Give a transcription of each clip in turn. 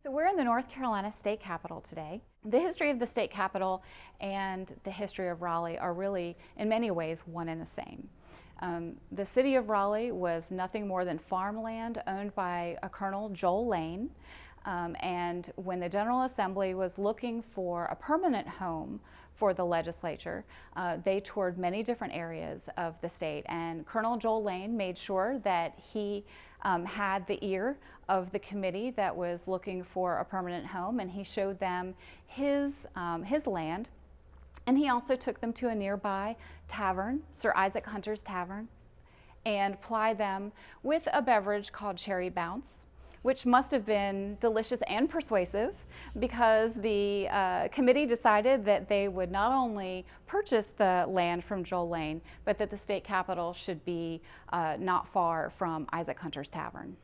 So we're in the North Carolina state capitol today. The history of the state capitol and the history of Raleigh are really, in many ways, one and the same. The city of Raleigh was nothing more than farmland owned by a Colonel Joel Lane. And when the General Assembly was looking for a permanent home for the legislature, they toured many different areas of the state, and Colonel Joel Lane made sure that he had the ear of the committee that was looking for a permanent home, and he showed them his land, and he also took them to a nearby tavern, Sir Isaac Hunter's Tavern, and plied them with a beverage called Cherry Bounce, which must have been delicious and persuasive, because the committee decided that they would not only purchase the land from Joel Lane, but that the state capitol should be not far from Isaac Hunter's Tavern.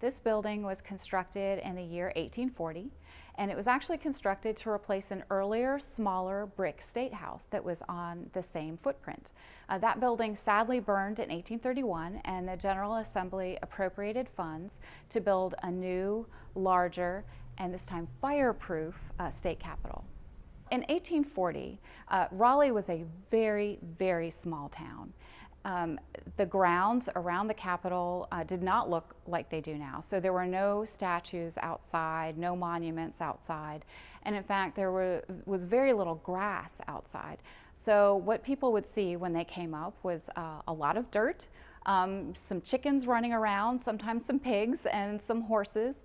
This building was constructed in the year 1840, and it was actually constructed to replace an earlier, smaller brick state house that was on the same footprint. That building sadly burned in 1831, and the General Assembly appropriated funds to build a new, larger, and this time fireproof state capitol. In 1840, Raleigh was a very, very small town. The grounds around the Capitol did not look like they do now. So there were no statues outside, no monuments outside, and in fact there was very little grass outside. So what people would see when they came up was a lot of dirt, some chickens running around, sometimes some pigs and some horses.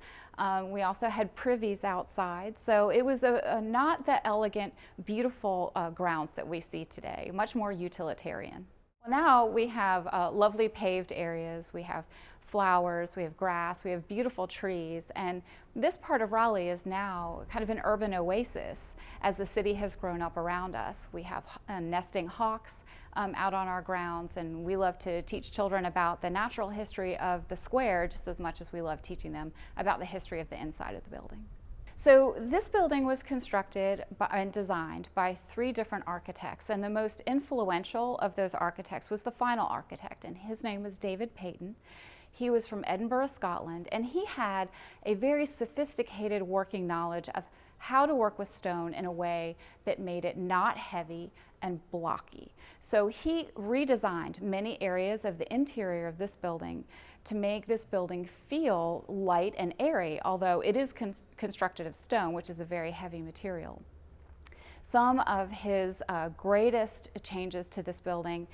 We also had privies outside, so it was not the elegant, beautiful grounds that we see today, much more utilitarian. Well, now we have lovely paved areas, we have flowers, we have grass, we have beautiful trees, and this part of Raleigh is now kind of an urban oasis as the city has grown up around us. We have nesting hawks out on our grounds, and we love to teach children about the natural history of the square just as much as we love teaching them about the history of the inside of the building. So this building was constructed and designed by 3 different architects, and the most influential of those architects was the final architect, and his name was David Peyton. He was from Edinburgh, Scotland, and he had a very sophisticated working knowledge of how to work with stone in a way that made it not heavy and blocky. So he redesigned many areas of the interior of this building to make this building feel light and airy, although it is constructed of stone, which is a very heavy material. Some of his greatest changes to this building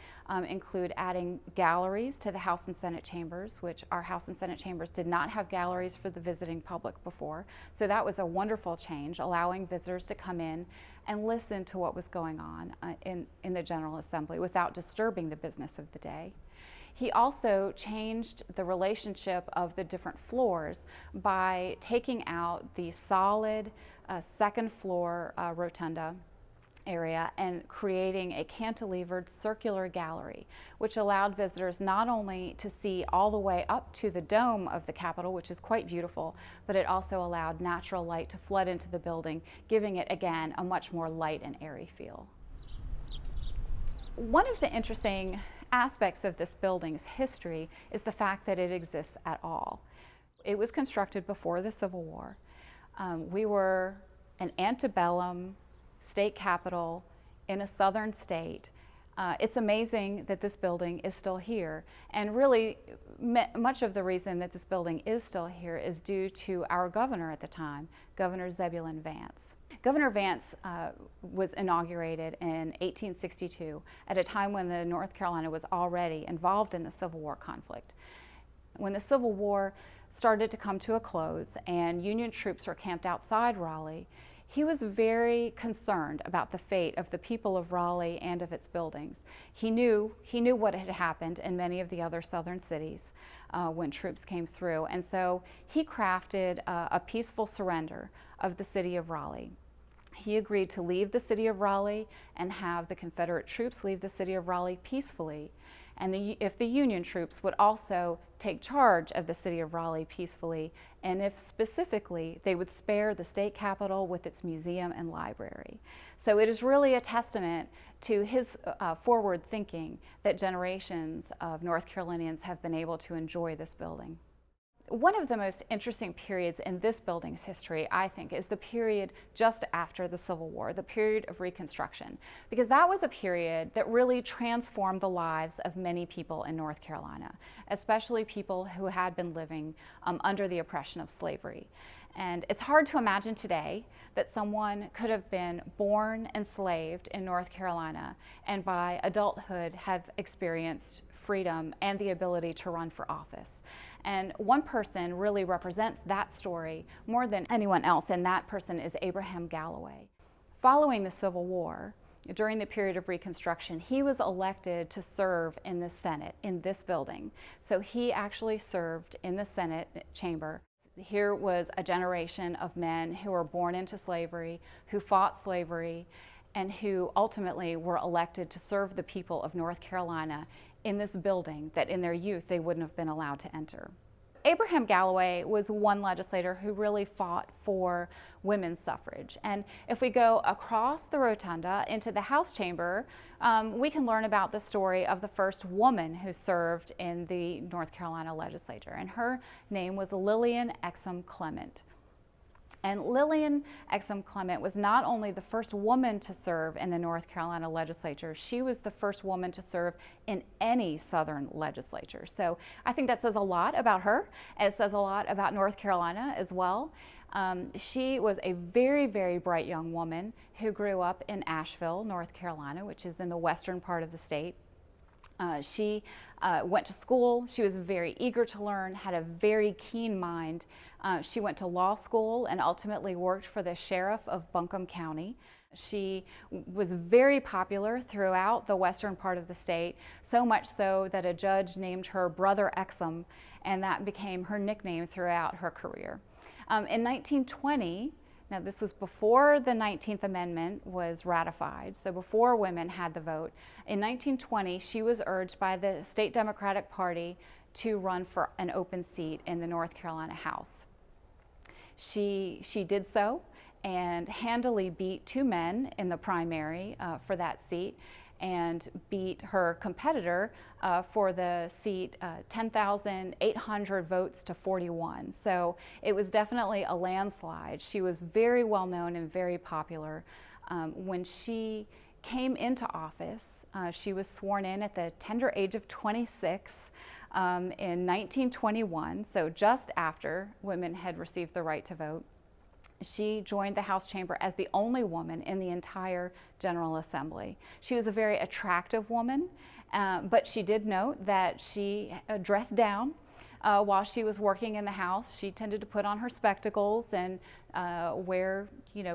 include adding galleries to the House and Senate chambers, which our House and Senate chambers did not have galleries for the visiting public before. So that was a wonderful change, allowing visitors to come in and listen to what was going on in the General Assembly without disturbing the business of the day. He also changed the relationship of the different floors by taking out the solid second floor rotunda area and creating a cantilevered circular gallery, which allowed visitors not only to see all the way up to the dome of the Capitol, which is quite beautiful, but it also allowed natural light to flood into the building, giving it again a much more light and airy feel. One of the interesting aspects of this building's history is the fact that it exists at all. It was constructed before the Civil War. We were an antebellum state capitol in a southern state. It's amazing that this building is still here, and really much of the reason that this building is still here is due to our governor at the time, Governor Zebulon Vance. Governor Vance was inaugurated in 1862 at a time when North Carolina was already involved in the Civil War conflict. When the Civil War started to come to a close and Union troops were camped outside Raleigh, he was very concerned about the fate of the people of Raleigh and of its buildings. He knew what had happened in many of the other southern cities when troops came through, and so he crafted a peaceful surrender of the city of Raleigh. He agreed to leave the city of Raleigh and have the Confederate troops leave the city of Raleigh peacefully, and if the Union troops would also take charge of the city of Raleigh peacefully, and if specifically they would spare the state capitol with its museum and library. So it is really a testament to his forward thinking that generations of North Carolinians have been able to enjoy this building. One of the most interesting periods in this building's history, I think, is the period just after the Civil War, the period of Reconstruction, because that was a period that really transformed the lives of many people in North Carolina, especially people who had been living under the oppression of slavery. And it's hard to imagine today that someone could have been born enslaved in North Carolina and by adulthood have experienced freedom and the ability to run for office. And one person really represents that story more than anyone else, and that person is Abraham Galloway. Following the Civil War, during the period of Reconstruction, he was elected to serve in the Senate in this building. So he actually served in the Senate chamber. Here was a generation of men who were born into slavery, who fought slavery, and who ultimately were elected to serve the people of North Carolina in this building that in their youth they wouldn't have been allowed to enter. Abraham Galloway was one legislator who really fought for women's suffrage. And if we go across the rotunda into the House chamber, we can learn about the story of the first woman who served in the North Carolina legislature. And her name was Lillian Exum Clement. And Lillian Exum Clement was not only the first woman to serve in the North Carolina legislature, she was the first woman to serve in any Southern legislature. So I think that says a lot about her. It says a lot about North Carolina as well. She was a very, very bright young woman who grew up in Asheville, North Carolina, which is in the western part of the state. She went to school. She was very eager to learn, had a very keen mind. She went to law school and ultimately worked for the sheriff of Buncombe County. She was very popular throughout the western part of the state, so much so that a judge named her Brother Exum, and that became her nickname throughout her career. In 1920, now this was before the 19th Amendment was ratified, so before women had the vote. In 1920, she was urged by the State Democratic Party to run for an open seat in the North Carolina House. She did so and handily beat two men in the primary for that seat and beat her competitor for the seat 10,800 votes to 41. So it was definitely a landslide. She was very well known and very popular. When she came into office, she was sworn in at the tender age of 26 in 1921, so just after women had received the right to vote. She joined the House chamber as the only woman in the entire General Assembly. She was a very attractive woman, but she did note that she dressed down while she was working in the House. She tended to put on her spectacles and wear,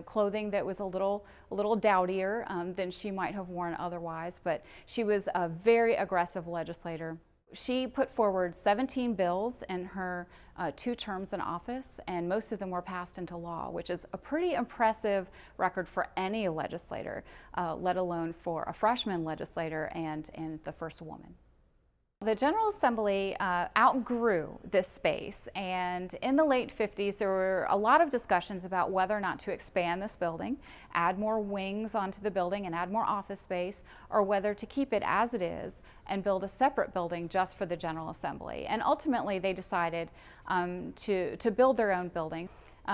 clothing that was a little dowdier than she might have worn otherwise. But she was a very aggressive legislator. She put forward 17 bills in her 2 terms in office, and most of them were passed into law, which is a pretty impressive record for any legislator, let alone for a freshman legislator and the first woman. The General Assembly outgrew this space, and in the late 50s there were a lot of discussions about whether or not to expand this building, add more wings onto the building and add more office space, or whether to keep it as it is and build a separate building just for the General Assembly. And ultimately they decided to build their own building.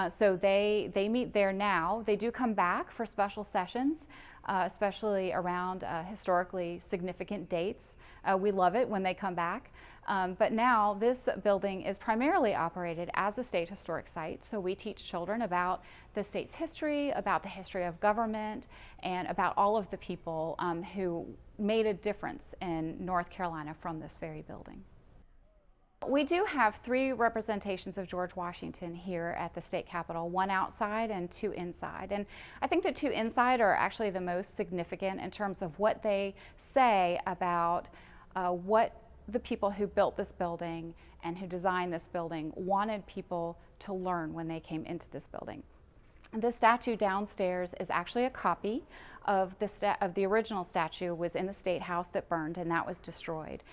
So they meet there now. They do come back for special sessions, especially around historically significant dates. We love it when they come back. But now this building is primarily operated as a state historic site. So we teach children about the state's history, about the history of government, and about all of the people who made a difference in North Carolina from this very building. We do have 3 representations of George Washington here at the state capitol, 1 outside and 2 inside. And I think the 2 inside are actually the most significant in terms of what they say about what the people who built this building and who designed this building wanted people to learn when they came into this building. The statue downstairs is actually a copy of the original statue. Was in the State House that burned, and that was destroyed.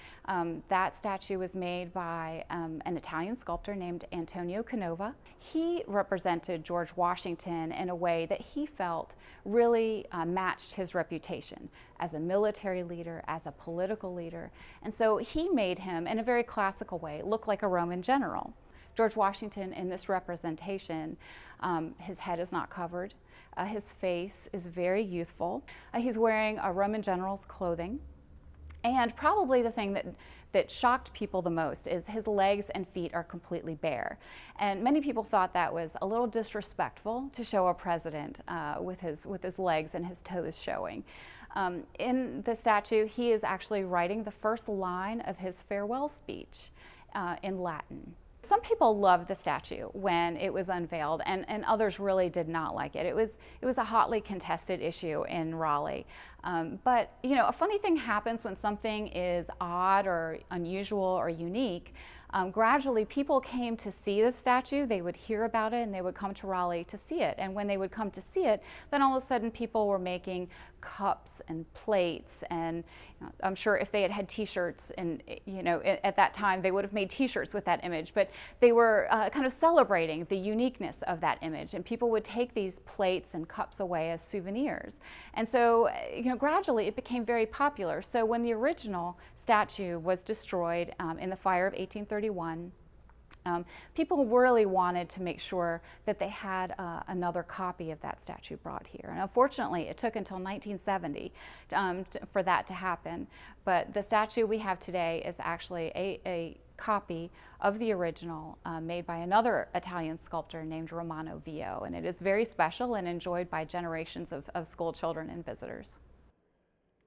That statue was made by an Italian sculptor named Antonio Canova. He represented George Washington in a way that he felt really matched his reputation as a military leader, as a political leader. And so he made him, in a very classical way, look like a Roman general. George Washington in this representation, his head is not covered. His face is very youthful. He's wearing a Roman general's clothing. And probably the thing that shocked people the most is his legs and feet are completely bare. And many people thought that was a little disrespectful to show a president with his legs and his toes showing. In the statue, he is actually writing the first line of his farewell speech in Latin. Some people loved the statue when it was unveiled, and others really did not like it. It was a hotly contested issue in Raleigh. But you know, a funny thing happens when something is odd or unusual or unique. Gradually, people came to see the statue. They would hear about it, and they would come to Raleigh to see it. And when they would come to see it, then all of a sudden, people were making cups and plates. And you know, I'm sure if they had had T-shirts, and you know, at that time, they would have made T-shirts with that image. But they were kind of celebrating the uniqueness of that image, and people would take these plates and cups away as souvenirs. And so, you know, gradually, it became very popular. So when the original statue was destroyed in the fire of 1831. People really wanted to make sure that they had another copy of that statue brought here. And unfortunately, it took until 1970 for that to happen. But the statue we have today is actually a copy of the original made by another Italian sculptor named Romano Vio. And it is very special and enjoyed by generations of school children and visitors.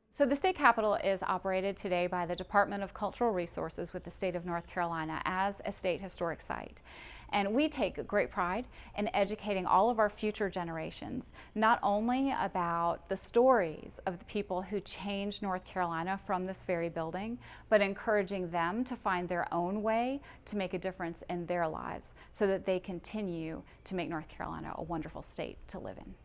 So the state capitol is operated today by the Department of Cultural Resources with the state of North Carolina as a state historic site. And we take great pride in educating all of our future generations, not only about the stories of the people who changed North Carolina from this very building, but encouraging them to find their own way to make a difference in their lives so that they continue to make North Carolina a wonderful state to live in.